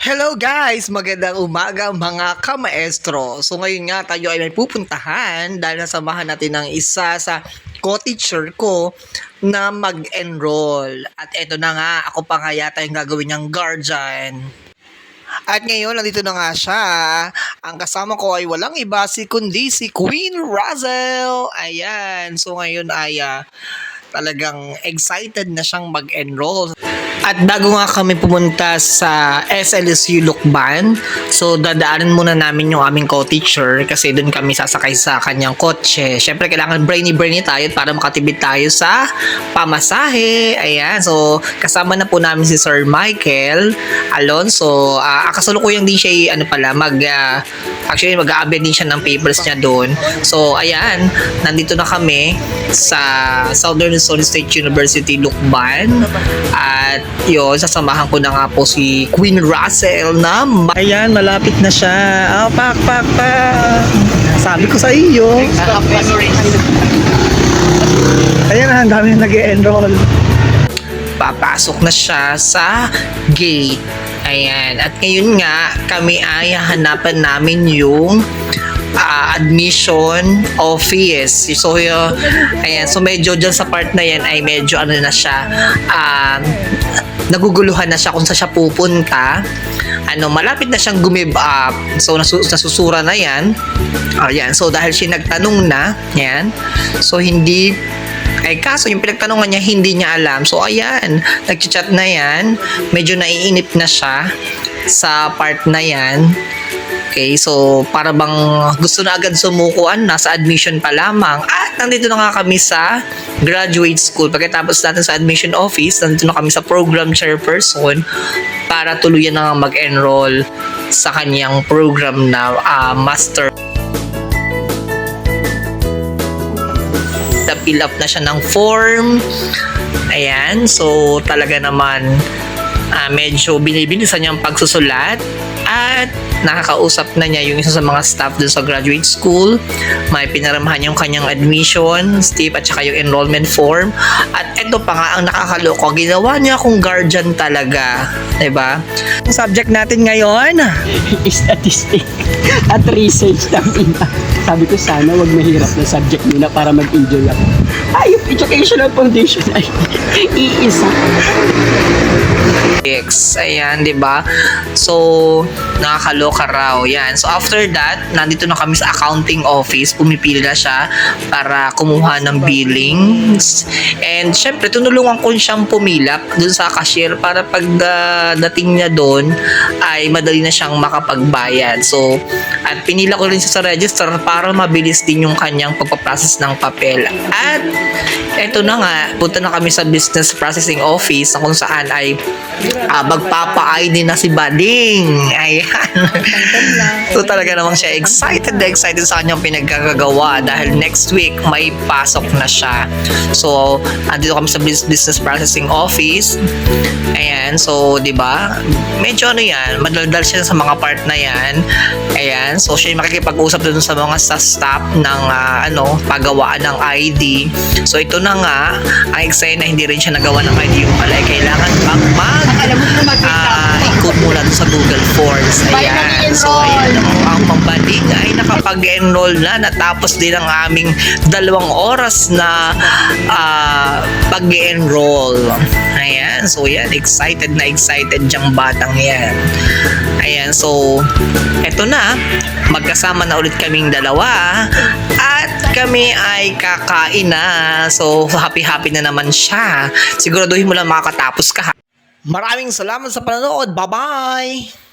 Hello guys! Magandang umaga mga kamaestro. So ngayon nga tayo ay may pupuntahan dahil nasamahan natin ng isa sa co-teacher ko na mag-enroll. At eto na nga, ako pa nga yata yung gagawin niyang guardian. At ngayon, nandito na nga siya. Ang kasama ko ay walang iba kundi si Queen Russell. Ayan. So ngayon ay talagang excited na siyang mag-enroll. At bago nga kami pumunta sa SLSU Lukban, so dadaanan muna namin yung aming co-teacher kasi doon kami sasakay sa kanyang kotse. Syempre kailangan brainy tayo para makatipid tayo sa pamasahe. Ayan, so kasama na po namin si Sir Michael Alonso. Kasalukuyang din siya actually mag-a-abend din siya ng papers niya doon. So ayan, nandito na kami sa Southern Luzon State University Lukban. At yun, sasamahan ko na nga po si Queen Russell na ayan, malapit na siya. Pak. Sabi ko sa iyo. Ayan, ang dami na nag-enroll. Papasok na siya sa gate. Ayan, at ngayon nga kami ay hanapan namin yung admission office. So ayan, so medyo dyan sa part na yan ay medyo na siya, naguguluhan na siya kung saan siya pupunta. Malapit na siyang gumib up. So nasusura na yan. Ayan, so dahil siya nagtanong na, yan. So kaso yung pinagtanungan niya hindi niya alam. So ayan, nagchat na yan. Medyo naiinip na siya sa part na yan. Okay, so para bang gusto na agad sumukuan, nasa admission pa lamang. At nandito na nga kami sa graduate school. Pagkatapos natin sa admission office, nandito na kami sa program chairperson para tuluyan na mag-enroll sa kanyang program na master. Fill up na siya ng form. Ayan, so talaga naman medyo binibilisan niyang pagsusulat at nakakausap na niya yung isa sa mga staff dun sa graduate school. May pinaramahan yung kanyang admission slip at saka yung enrollment form. At ito pa nga ang nakakaloko, ginawa niya akong guardian talaga, diba? Ang subject natin ngayon Statistics at research ng sabi ko sana wag mahirap na subject nila para mag-enjoy ako. Yung educational foundation ay iisa. Ayan, di ba? So, nakakaloka raw. Yan. So, after that, nandito na kami sa accounting office. Pumipili na siya para kumuha ng billings. And, syempre, tunulungan ko siyang pumilap dun sa cashier para pag dating niya dun, ay madali na siyang makapagbayad. So, at pinila ko rin siya sa register para mabilis din yung kanyang pagpaprocess ng papel. At, eto na nga, punta na kami sa business processing office na kung saan ay magpapa-ID na si Bading. Ayan. So talaga namang siya excited sa kanyang pinagkagagawa dahil next week may pasok na siya. So, andito kami sa business processing office. Ayan. So, di ba? Medyo yan, madaldal siya sa mga part na yan. Ayan. So, siya yung makikipag-usap dun sa mga staff ng paggawaan ng ID. So, ito na nga, ang excited na hindi rin siya nagawa ng ID yung pala. Kailangan pang ikot mula sa Google Forms. Ayan. So, ayan. Ang pambaling ay nakapag-enroll na. Natapos din ang aming 2 oras na pag-enroll. Ayan. So, yan. Excited diyang batang yan. Ayan. So, eto na. Magkasama na ulit kaming dalawa. At kami ay kakain na. So, happy na naman siya. Siguraduhin mo lang makakatapos ka. Maraming salamat sa panonood. Bye-bye!